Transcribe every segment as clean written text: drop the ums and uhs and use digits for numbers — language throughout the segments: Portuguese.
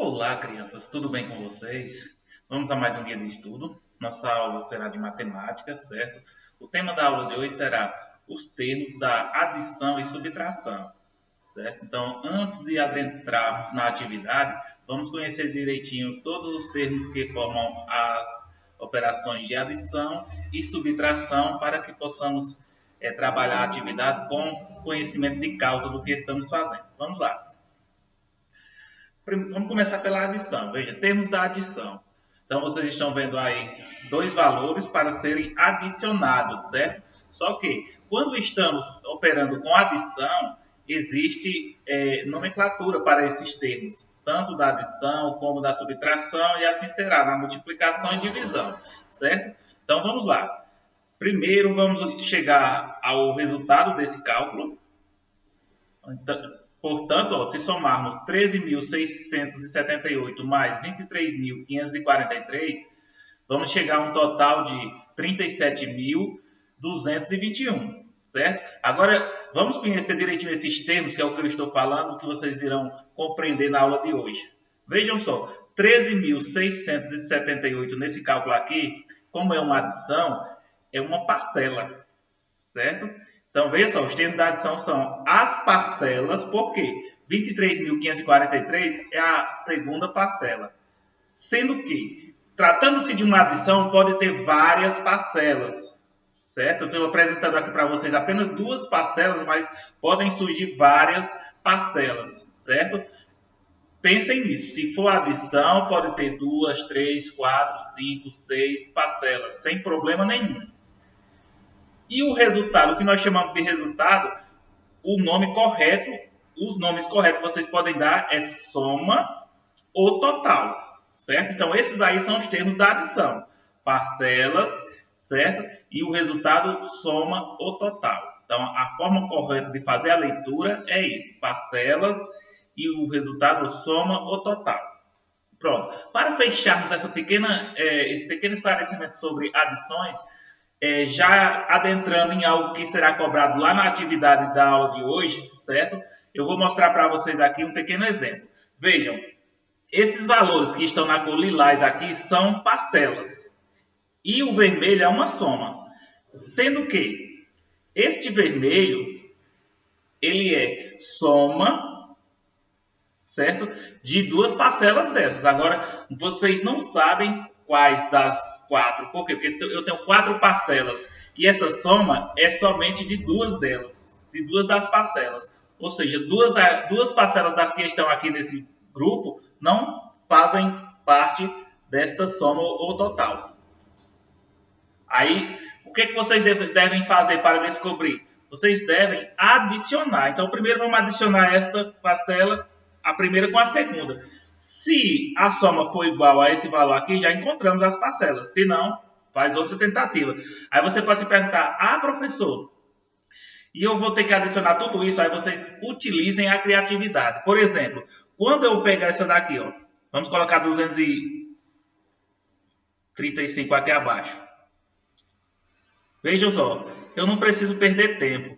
Olá, crianças, tudo bem com vocês? Vamos a mais um dia de estudo. Nossa aula será de matemática, certo? O tema da aula de hoje será os termos da adição e subtração, certo? Então, antes de adentrarmos na atividade, vamos conhecer direitinho todos os termos que formam as operações de adição e subtração para que possamos trabalhar a atividade com conhecimento de causa do que estamos fazendo. Vamos lá. Vamos começar pela adição. Veja, termos da adição. Então, vocês estão vendo aí dois valores para serem adicionados, certo? Só que, quando estamos operando com adição, existe nomenclatura para esses termos, tanto da adição como da subtração, e assim será na multiplicação e divisão, certo? Então, vamos lá. Primeiro, vamos chegar ao resultado desse cálculo. Então, portanto, se somarmos 13.678 mais 23.543, vamos chegar a um total de 37.221, certo? Agora, vamos conhecer direitinho esses termos, que é o que eu estou falando, que vocês irão compreender na aula de hoje. Vejam só, 13.678 nesse cálculo aqui, como é uma adição, é uma parcela, certo? Então, veja só, os termos da adição são as parcelas, por quê? 23.543 é a segunda parcela. Sendo que, tratando-se de uma adição, pode ter várias parcelas, certo? Eu estou apresentando aqui para vocês apenas duas parcelas, mas podem surgir várias parcelas, certo? Pensem nisso, se for adição, pode ter 2, 3, 4, 5, 6 parcelas, sem problema nenhum. E o resultado, o que nós chamamos de resultado, o nome correto, os nomes corretos que vocês podem dar é soma ou total, certo? Então, esses aí são os termos da adição. Parcelas, certo? E o resultado, soma ou total. Então, a forma correta de fazer a leitura é isso, parcelas e o resultado, soma ou total. Pronto. Para fecharmos esse pequeno esclarecimento sobre adições, já adentrando em algo que será cobrado lá na atividade da aula de hoje, certo? Eu vou mostrar para vocês aqui um pequeno exemplo. Vejam, esses valores que estão na cor lilás aqui são parcelas. E o vermelho é uma soma. Sendo que este vermelho, ele é soma, certo? De duas parcelas dessas. Agora, vocês não sabem quais das quatro. Por quê? Porque eu tenho quatro parcelas. E essa soma é somente de duas delas. De duas das parcelas. Ou seja, duas parcelas das que estão aqui nesse grupo não fazem parte desta soma ou total. Aí, o que vocês devem fazer para descobrir? Vocês devem adicionar. Então, primeiro vamos adicionar esta parcela, a primeira com a segunda. Se a soma for igual a esse valor aqui, já encontramos as parcelas. Se não, faz outra tentativa. Aí você pode se perguntar, professor, e eu vou ter que adicionar tudo isso, aí vocês utilizem a criatividade. Por exemplo, quando eu pegar essa daqui, ó, vamos colocar 235 aqui abaixo. Vejam só, eu não preciso perder tempo.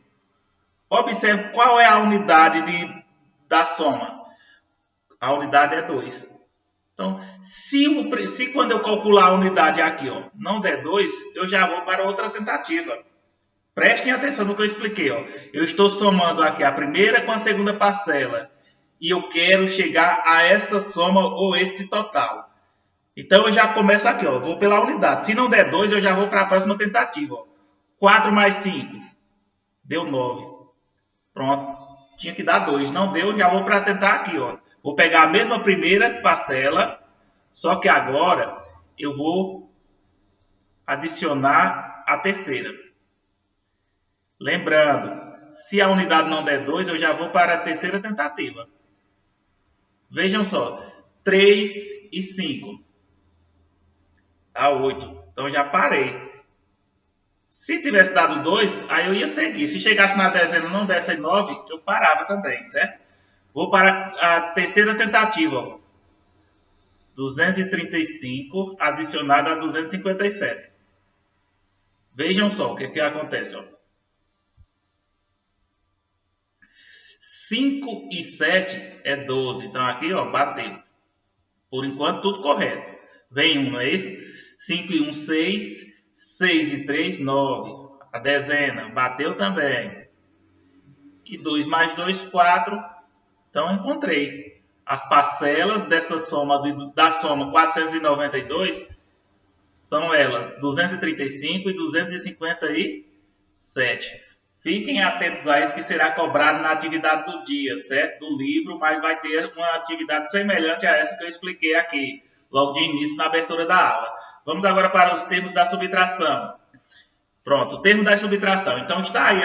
Observe qual é a unidade da soma. A unidade é 2. Então, se quando eu calcular a unidade aqui, ó, não der 2, eu já vou para outra tentativa. Prestem atenção no que eu expliquei. Ó. Eu estou somando aqui a primeira com a segunda parcela. E eu quero chegar a essa soma ou este total. Então, eu já começo aqui. Ó, vou pela unidade. Se não der 2, eu já vou para a próxima tentativa. Ó. 4 mais 5. Deu 9. Pronto. Tinha que dar 2. Não deu, já vou para tentar aqui. Ó. Vou pegar a mesma primeira parcela. Só que agora eu vou adicionar a terceira. Lembrando, se a unidade não der 2, eu já vou para a terceira tentativa. Vejam só, 3 e 5 dá 8. Então já parei. Se tivesse dado 2, aí eu ia seguir. Se chegasse na dezena e não desse 9, eu parava também, certo? Vou para a terceira tentativa. Ó. 235 adicionado a 257. Vejam só o que acontece. Ó. 5 e 7 é 12. Então, aqui, ó, bateu. Por enquanto, tudo correto. Vem 1, não é isso? 5 e 1, 6. 6 e 3, 9. A dezena bateu também. E 2 mais 2, 4. Então, encontrei. As parcelas dessa soma, da soma 492, são elas 235 e 257. Fiquem atentos a isso que será cobrado na atividade do dia, certo? Do livro, mas vai ter uma atividade semelhante a essa que eu expliquei aqui, logo de início na abertura da aula. Vamos agora para os termos da subtração. Pronto, o termo da subtração. Então, está aí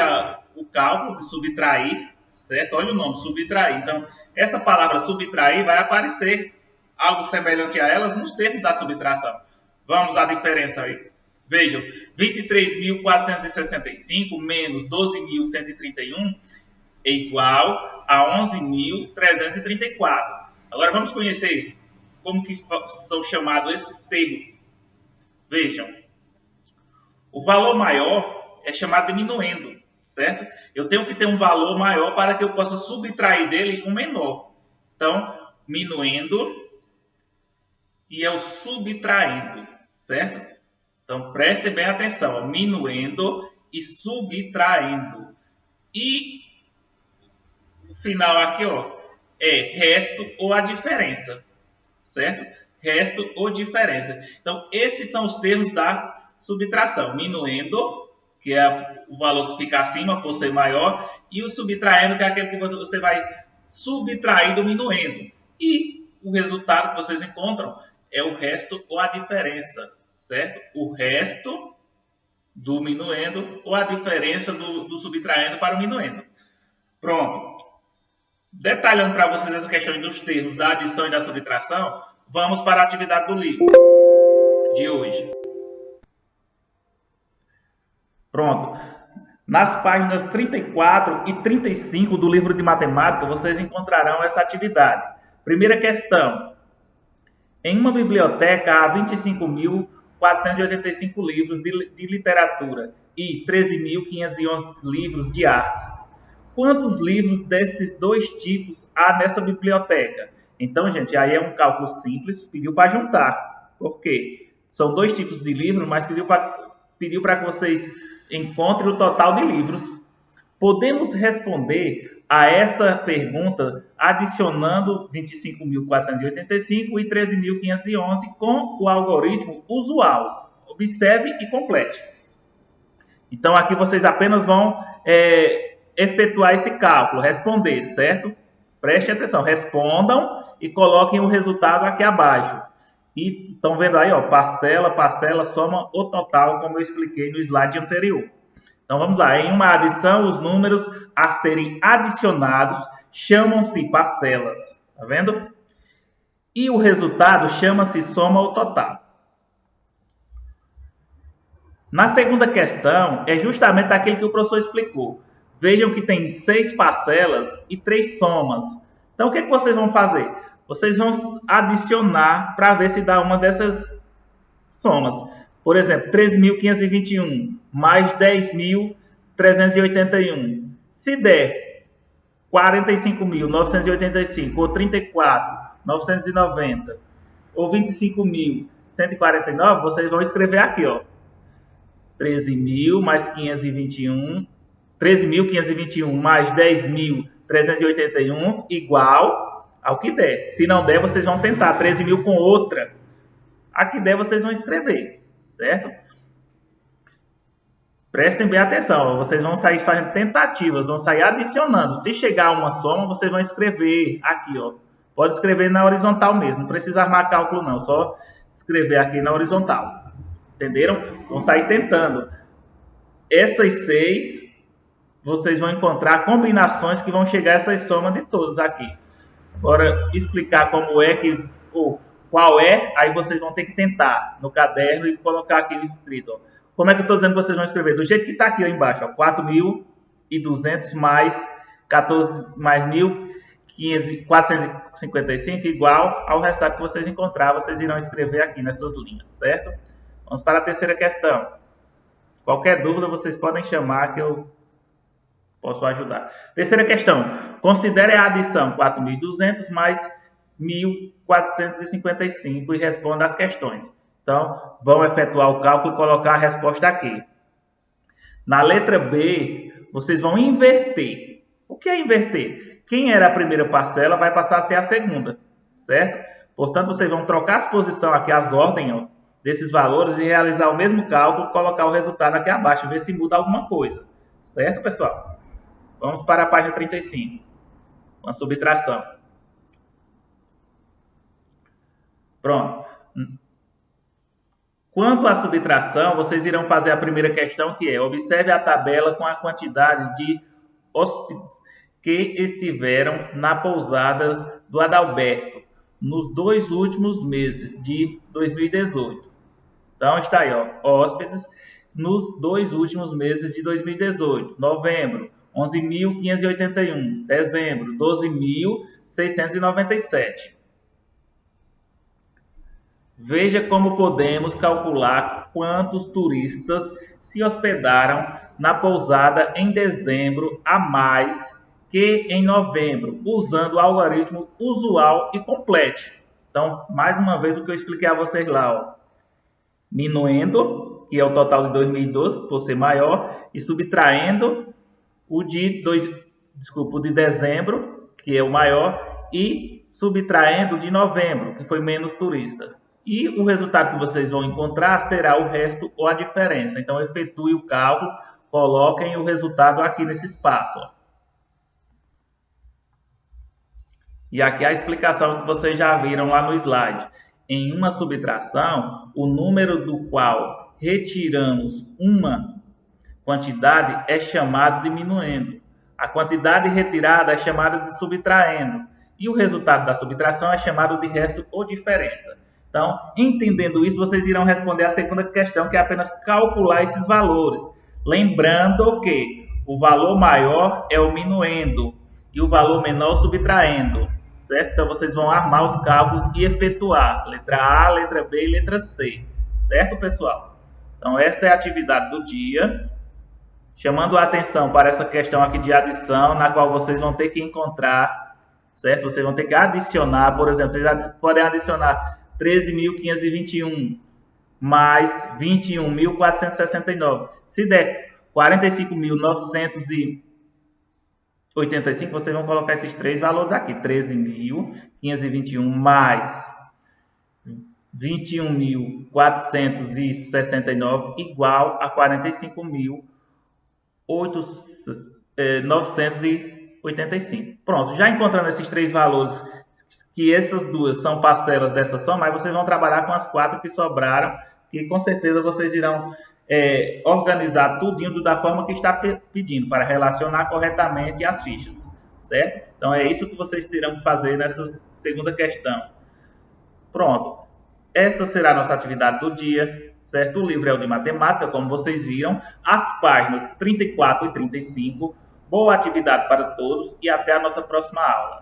o cálculo de subtrair, certo? Olha o nome, subtrair. Então, essa palavra subtrair vai aparecer algo semelhante a elas nos termos da subtração. Vamos à diferença aí. Vejam, 23.465 menos 12.131 é igual a 11.334. Agora, vamos conhecer como que são chamados esses termos. Vejam, o valor maior é chamado diminuendo, certo? Eu tenho que ter um valor maior para que eu possa subtrair dele um menor. Então, minuendo e é o subtraindo, certo? Então, prestem bem atenção. Minuendo e subtraindo. E o final aqui, ó, é resto ou a diferença, certo? Resto ou diferença. Então, estes são os termos da subtração. Minuendo, que é o valor que fica acima por ser maior, e o subtraindo, que é aquele que você vai subtrair do minuendo. E o resultado que vocês encontram é o resto ou a diferença, certo? O resto do minuendo ou a diferença do subtraindo para o minuendo. Pronto. Detalhando para vocês essa questão dos termos da adição e da subtração, vamos para a atividade do livro de hoje. Pronto. Nas páginas 34 e 35 do livro de matemática, vocês encontrarão essa atividade. Primeira questão. Em uma biblioteca há 25.485 livros de literatura e 13.511 livros de artes. Quantos livros desses dois tipos há nessa biblioteca? Então, gente, aí é um cálculo simples, pediu para juntar. Por quê? São dois tipos de livros, mas pediu para que vocês encontrem o total de livros. Podemos responder a essa pergunta adicionando 25.485 e 13.511 com o algoritmo usual. Observe e complete. Então, aqui vocês apenas vão efetuar esse cálculo, responder, certo? Preste atenção, respondam e coloquem o resultado aqui abaixo. E estão vendo aí, ó, parcela, soma o total, como eu expliquei no slide anterior. Então, vamos lá. Em uma adição, os números a serem adicionados chamam-se parcelas. Tá vendo? E o resultado chama-se soma ou total. Na segunda questão, é justamente aquele que o professor explicou. Vejam que tem 6 parcelas e 3 somas. Então, o que vocês vão fazer? Vocês vão adicionar para ver se dá uma dessas somas. Por exemplo, 13.521 mais 10.381. Se der 45.985 ou 34.990 ou 25.149, vocês vão escrever aqui, ó. 13.000 mais 521, 13.521 mais 10.381 igual ao que der. Se não der, vocês vão tentar 13.000 com outra. A que der, vocês vão escrever, certo? Prestem bem atenção, vocês vão sair fazendo tentativas, vão sair adicionando. Se chegar a uma soma, vocês vão escrever aqui, ó. Pode escrever na horizontal mesmo, não precisa armar cálculo não, só escrever aqui na horizontal. Entenderam? Vão sair tentando. Essas 6, vocês vão encontrar combinações que vão chegar a essas somas de todos aqui. Agora, explicar como é que, ou qual é, aí vocês vão ter que tentar no caderno e colocar aqui escrito. Ó. Como é que eu estou dizendo que vocês vão escrever? Do jeito que está aqui ó, embaixo. 4.200 mais 14 mais 1.455 igual ao resultado que vocês encontrar. Vocês irão escrever aqui nessas linhas, certo? Vamos para a terceira questão. Qualquer dúvida vocês podem chamar que eu posso ajudar. Terceira questão. Considere a adição 4.200 mais 1.455 e responda as questões. Então, vão efetuar o cálculo e colocar a resposta aqui. Na letra B, vocês vão inverter. O que é inverter? Quem era a primeira parcela vai passar a ser a segunda, certo? Portanto, vocês vão trocar as posições aqui, as ordens, ó, desses valores e realizar o mesmo cálculo, colocar o resultado aqui abaixo, ver se muda alguma coisa. Certo, pessoal? Vamos para a página 35. Uma subtração. Pronto. Quanto à subtração, vocês irão fazer a primeira questão, que é: observe a tabela com a quantidade de hóspedes que estiveram na pousada do Adalberto nos 2 últimos meses de 2018. Então, está aí, ó, hóspedes nos 2 últimos meses de 2018. Novembro, 11.581. Dezembro, 12.697. Veja como podemos calcular quantos turistas se hospedaram na pousada em dezembro a mais que em novembro, usando o algoritmo usual e complete. Então, mais uma vez o que eu expliquei a vocês lá, ó. Minuendo, que é o total de 2012, por ser maior, e subtraindo o de dezembro, que é o maior, e subtraindo o de novembro, que foi menos turista. E o resultado que vocês vão encontrar será o resto ou a diferença. Então, efetue o cálculo, coloquem o resultado aqui nesse espaço, ó. E aqui a explicação que vocês já viram lá no slide. Em uma subtração, o número do qual retiramos uma quantidade é chamado de diminuendo. A quantidade retirada é chamada de subtraindo. E o resultado da subtração é chamado de resto ou diferença. Então, entendendo isso, vocês irão responder a segunda questão, que é apenas calcular esses valores. Lembrando que o valor maior é o minuendo e o valor menor subtraindo, certo? Então, vocês vão armar os cálculos e efetuar letra A, letra B e letra C, certo, pessoal? Então, esta é a atividade do dia, chamando a atenção para essa questão aqui de adição, na qual vocês vão ter que encontrar, certo? Vocês vão ter que adicionar, por exemplo, vocês podem adicionar 13.521 mais 21.469. Se der 45.985, vocês vão colocar esses 3 valores aqui. 13.521 mais 21.469 igual a 45.985. Pronto, já encontrando esses 3 valores, que essas duas são parcelas dessa soma, aí vocês vão trabalhar com as 4 que sobraram, que com certeza vocês irão organizar tudinho da forma que está pedindo, para relacionar corretamente as fichas, certo? Então é isso que vocês terão que fazer nessa segunda questão. Pronto, esta será a nossa atividade do dia, certo? O livro é o de matemática, como vocês viram, as páginas 34 e 35. Boa atividade para todos e até a nossa próxima aula.